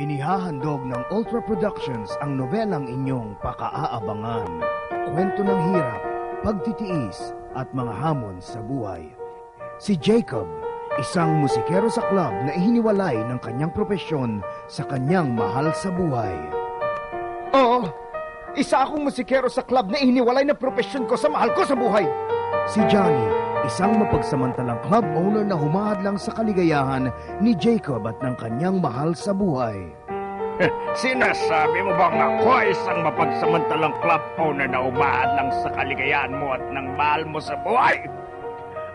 Inihahandog ng Ultra Productions ang nobelang inyong pakaaabangan. Kwento ng hirap, pagtitiis at mga hamon sa buhay. Si Jacob, isang musikero sa club na ihiniwalay ng kanyang propesyon sa kanyang mahal sa buhay. Oo, isa akong musikero sa club na ihiniwalay na propesyon ko sa mahal ko sa buhay. Si Johnny, isang mapagsamantalang club owner na humahadlang sa kaligayahan ni Jacob at ng kanyang mahal sa buhay. Sinasabi mo bang ako ay isang mapagsamantalang club owner na humahadlang sa kaligayahan mo at ng mahal mo sa buhay?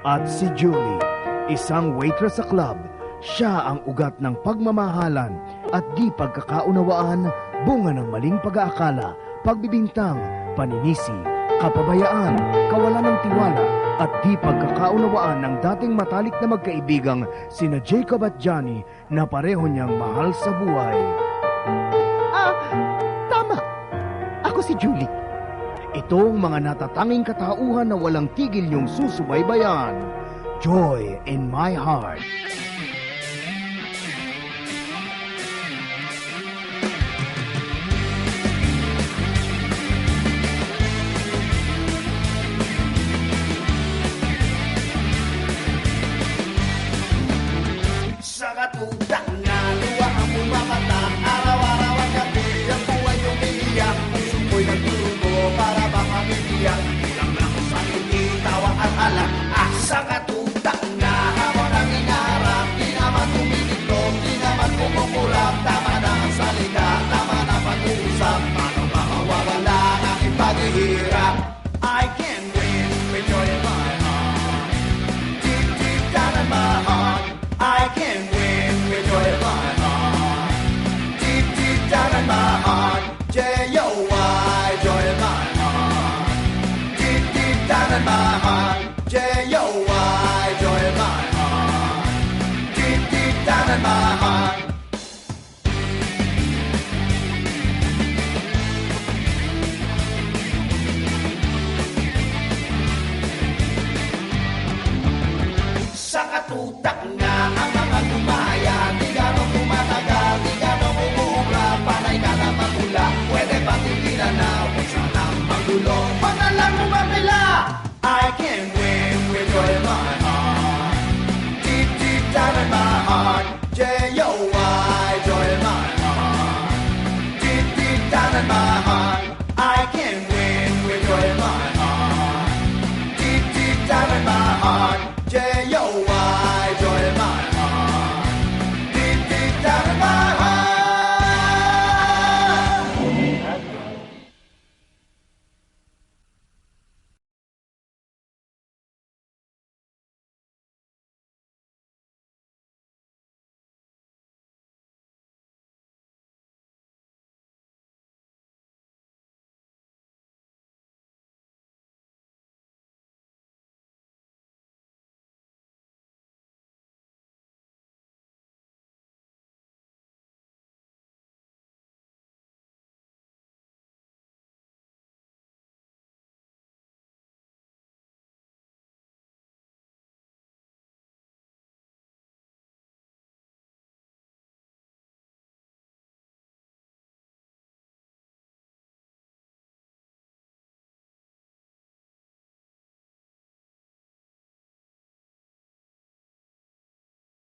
At si Julie, isang waitress sa club. Siya ang ugat ng pagmamahalan at di pagkakaunawaan, bunga ng maling pag-aakala, pagbibintang, paninisi, kapabayaan, kawalan ng tiwala, at di pagkakaunawaan ng dating matalik na magkaibigang sina Jacob at Johnny na pareho niyang mahal sa buhay. Tama. Ako si Julie. Ito ang mga natatanging katauhan na walang tigil niyong susubaybayan. Joy in My Heart.